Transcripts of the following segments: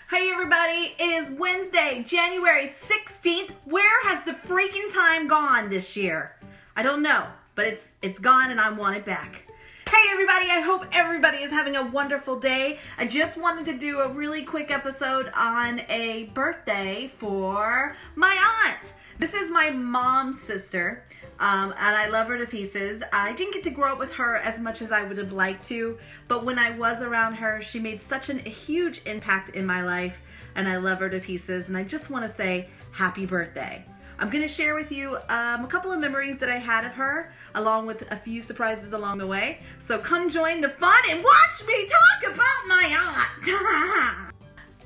Hey everybody, it is Wednesday, January 16th. Where has the freaking time gone this year? I don't know, but it's gone and I want it back. Hey everybody, I hope everybody is having a wonderful day. I just wanted to do a really quick episode on a birthday for my aunt. This is my mom's sister. And I love her to pieces. I didn't get to grow up with her as much as I would have liked to, but when I was around her, she made such a huge impact in my life, and I love her to pieces, and I just want to say happy birthday. I'm going to share with you a couple of memories that I had of her, along with a few surprises along the way. So come join the fun and watch me talk about my aunt.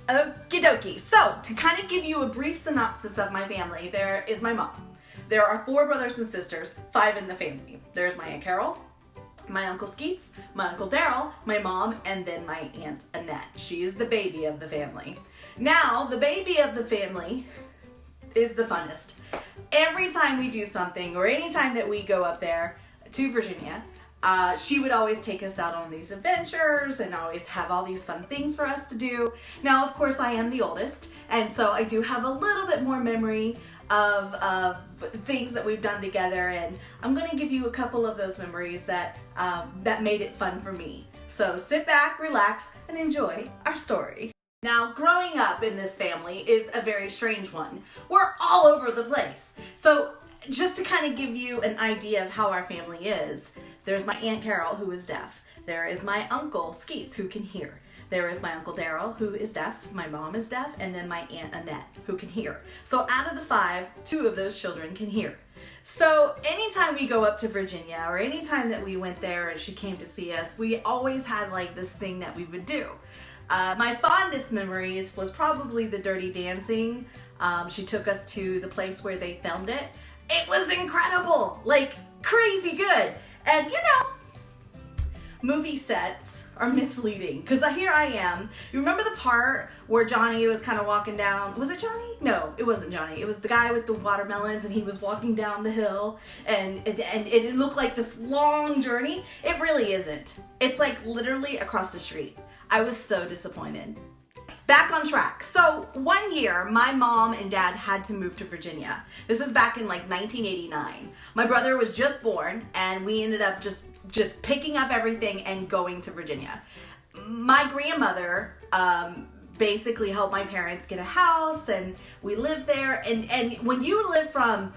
Okie dokie. So to kind of give you a brief synopsis of my family, there is my mom. There are 4 brothers and sisters, 5 in the family. There's my Aunt Carol, my Uncle Skeets, my Uncle Daryl, my mom, and then my Aunt Annette. She is the baby of the family. Now, the baby of the family is the funnest. Every time we do something, or anytime that we go up there to Virginia, she would always take us out on these adventures and always have all these fun things for us to do. Now, of course, I am the oldest, and so I do have a little bit more memory of things that we've done together, and I'm going to give you a couple of those memories that made it fun for me. So sit back, relax, and enjoy our story. Now, growing up in this family is a very strange one. We're all over the place. So just to kind of give you an idea of how our family is, there's my Aunt Carol, who is deaf. There is my Uncle Skeets, who can hear. There is my Uncle Daryl, who is deaf, my mom is deaf, and then my Aunt Annette, who can hear. So out of the 5, 2 of those children can hear. So anytime we go up to Virginia, or anytime that we went there and she came to see us, we always had like this thing that we would do. My fondest memories was probably the Dirty Dancing. She took us to the place where they filmed it. It was incredible, like crazy good. And you know, movie sets are misleading, because here I am. You remember the part where Johnny was kind of walking down? Was it Johnny? No, it wasn't Johnny. It was the guy with the watermelons, and he was walking down the hill, and it looked like this long journey. It really isn't. It's like literally across the street. I was so disappointed. Back on track. So one year, my mom and dad had to move to Virginia. This is back in like 1989. My brother was just born, and we ended up just picking up everything and going to Virginia. My grandmother basically helped my parents get a house, and we lived there. And when you live from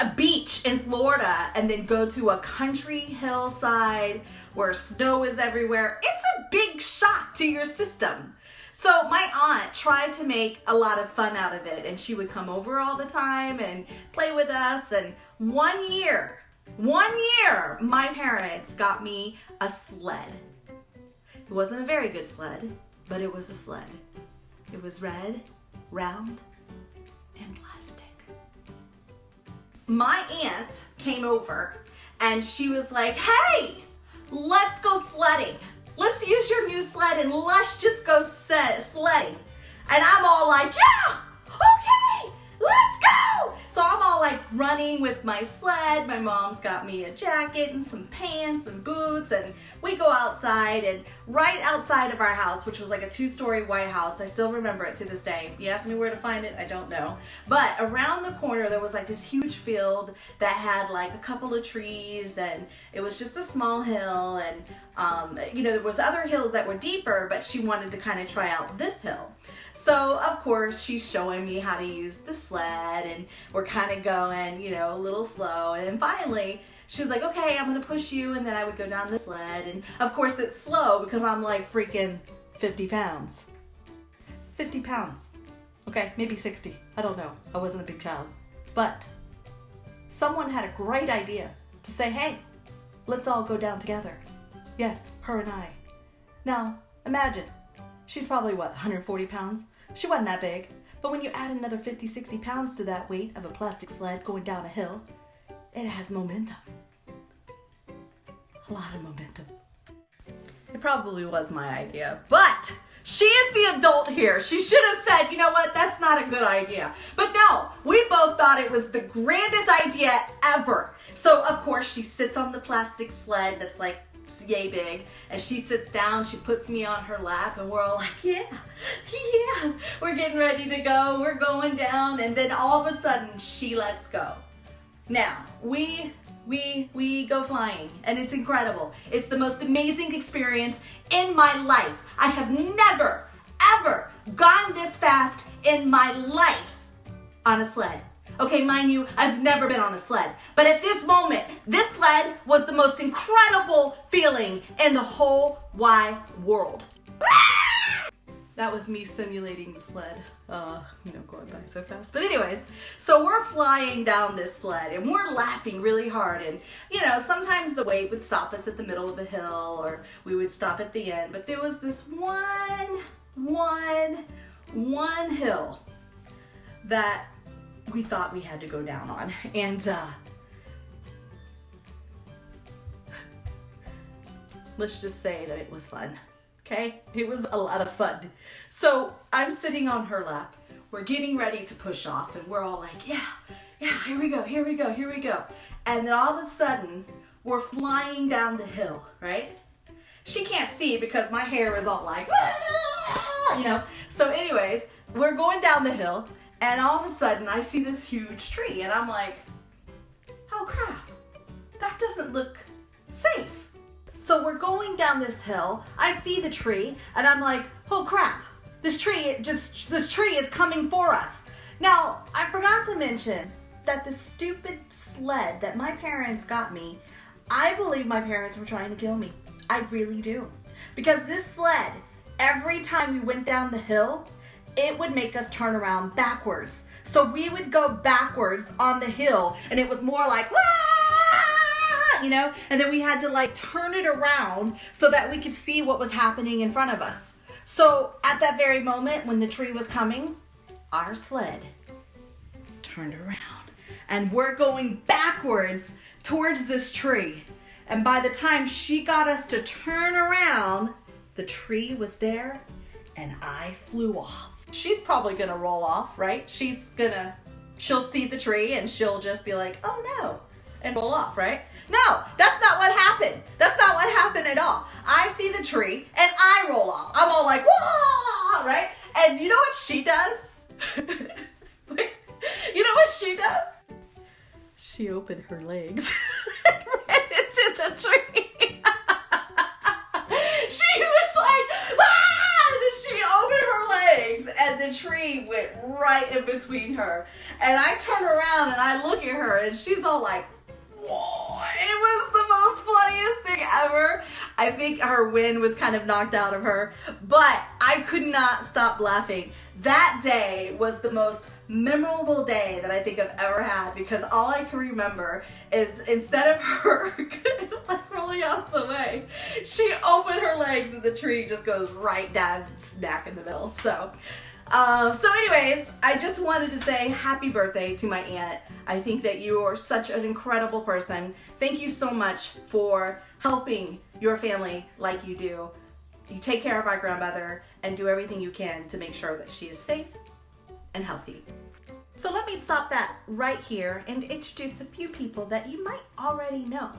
a beach in Florida and then go to a country hillside where snow is everywhere, it's a big shock to your system. So my aunt tried to make a lot of fun out of it, and she would come over all the time and play with us. And one year, my parents got me a sled. It wasn't a very good sled, but it was a sled. It was red, round, and plastic. My aunt came over and she was like, "Hey, let's go sledding. Let's use your new sled and let's just go sledding." And I'm all like, "Yeah, okay, let's go." So I'm all like running with my sled. My mom's got me a jacket and some pants and boots, and we go outside, and right outside of our house, which was like a 2-story white house, I still remember it to this day. You ask me where to find it, I don't know. But around the corner, there was like this huge field that had like a couple of trees, and it was just a small hill, and you know, there was other hills that were deeper, but she wanted to kind of try out this hill. So of course she's showing me how to use the sled, and we're kind of going, you know, a little slow, and then finally she's like, "Okay, I'm gonna push you," and then I would go down the sled, and of course it's slow because I'm like freaking 50 pounds. 50 pounds. Okay, maybe 60. I don't know. I wasn't a big child. But someone had a great idea to say, "Hey, let's all go down together." Yes, her and I. Now, imagine, she's probably what, 140 pounds? She wasn't that big. But when you add another 50, 60 pounds to that weight of a plastic sled going down a hill, it has momentum. A lot of momentum. It probably was my idea, but she is the adult here. She should have said, "You know what, that's not a good idea." But no, we both thought it was the grandest idea ever. So of course she sits on the plastic sled that's like yay big, and she sits down, she puts me on her lap, and we're all like, yeah, we're getting ready to go. We're going down, and then all of a sudden she lets go. Now, we go flying, and it's incredible. It's the most amazing experience in my life. I have never, ever gone this fast in my life on a sled. Okay, mind you, I've never been on a sled, but at this moment, this sled was the most incredible feeling in the whole wide world. That was me simulating the sled, going by so fast. But anyways, so we're flying down this sled and we're laughing really hard. And, sometimes the weight would stop us at the middle of the hill or we would stop at the end. But there was this one hill that we thought we had to go down on. And let's just say that it was fun. Okay, it was a lot of fun. So I'm sitting on her lap. We're getting ready to push off and we're all like, yeah, here we go. And then all of a sudden, we're flying down the hill, right? She can't see because my hair is all like, So anyways, we're going down the hill and all of a sudden I see this huge tree and I'm like, oh crap, that doesn't look safe. So we're going down this hill, I see the tree, and I'm like, oh crap, this tree is coming for us. Now, I forgot to mention that the stupid sled that my parents got me, I believe my parents were trying to kill me. I really do. Because this sled, every time we went down the hill, it would make us turn around backwards. So we would go backwards on the hill, and it was more like, wah! And then we had to turn it around so that we could see what was happening in front of us. So at that very moment when the tree was coming, our sled turned around and we're going backwards towards this tree. And by the time she got us to turn around, the tree was there and I flew off. She's probably gonna roll off, right? She'll see the tree and she'll just be like, oh no, and roll off, right? No, that's not what happened. That's not what happened at all. I see the tree and I roll off. I'm all like, whoa, right? And you know what she does? You know what she does? She opened her legs and ran into the tree. She was like, ah! And then she opened her legs and the tree went right in between her. And I turn around and I look at her and she's all like, whoa, it was the most funniest thing ever. I think her wind was kind of knocked out of her, but I could not stop laughing. That day was the most memorable day that I think I've ever had because all I can remember is instead of her rolling out of the way, she opened her legs and the tree just goes right down smack in the middle. So anyways, I just wanted to say happy birthday to my aunt. I think that you are such an incredible person. Thank you so much for helping your family like you do. You take care of our grandmother and do everything you can to make sure that she is safe and healthy. So let me stop that right here and introduce a few people that you might already know.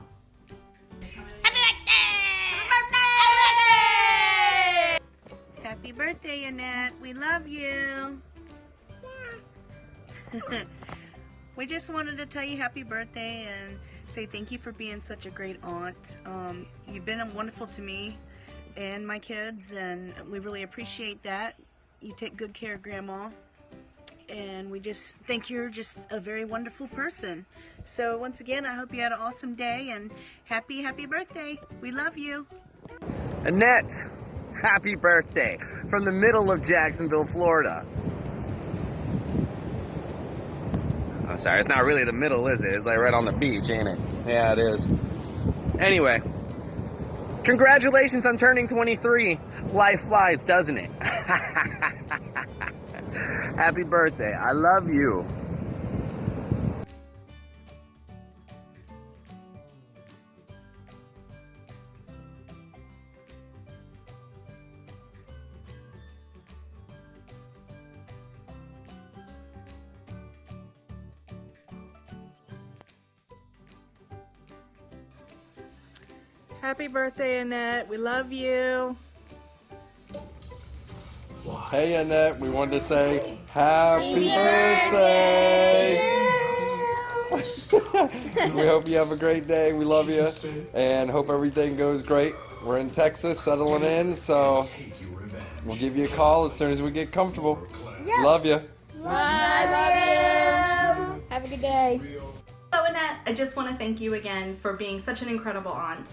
Happy birthday, Annette. We love you. Yeah. We just wanted to tell you happy birthday and say thank you for being such a great aunt. You've been wonderful to me and my kids, and we really appreciate that. You take good care of Grandma, and we just think you're just a very wonderful person. So once again, I hope you had an awesome day, and happy birthday. We love you. Annette, happy birthday from the middle of Jacksonville, Florida. Oh, sorry, it's not really the middle, is it? It's like right on the beach, ain't it? Yeah, it is. Anyway, congratulations on turning 23. Life flies, doesn't it? Happy birthday. I love you. Happy birthday, Annette. We love you. Wow. Hey Annette, we wanted to say happy birthday! We hope you have a great day. We love you and hope everything goes great. We're in Texas settling in, so we'll give you a call as soon as we get comfortable. Yes. Love you. Bye. Love you. Have a good day. So Annette, I just want to thank you again for being such an incredible aunt.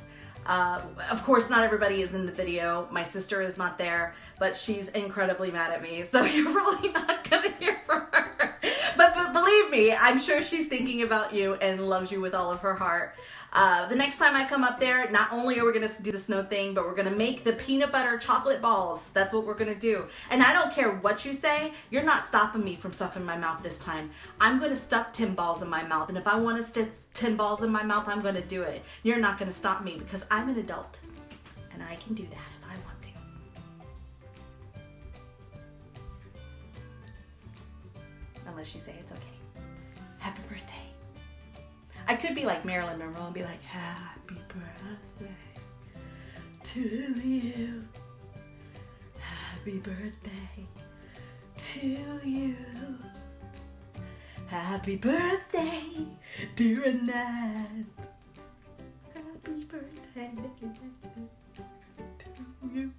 Of course, not everybody is in the video. My sister is not there, but she's incredibly mad at me, so you're probably not going to hear from her. But believe me, I'm sure she's thinking about you and loves you with all of her heart. The next time I come up there, not only are we going to do the snow thing, but we're going to make the peanut butter chocolate balls. That's what we're going to do. And I don't care what you say, you're not stopping me from stuffing my mouth this time. I'm going to stuff Tim balls in my mouth. And if I want to stuff Tim balls in my mouth, I'm going to do it. You're not going to stop me because I'm an adult. And I can do that if I want to. Unless you say it's okay. Happy birthday. I could be like Marilyn Monroe and be like, happy birthday to you. Happy birthday to you. Happy birthday, dear Annette. Happy birthday to you.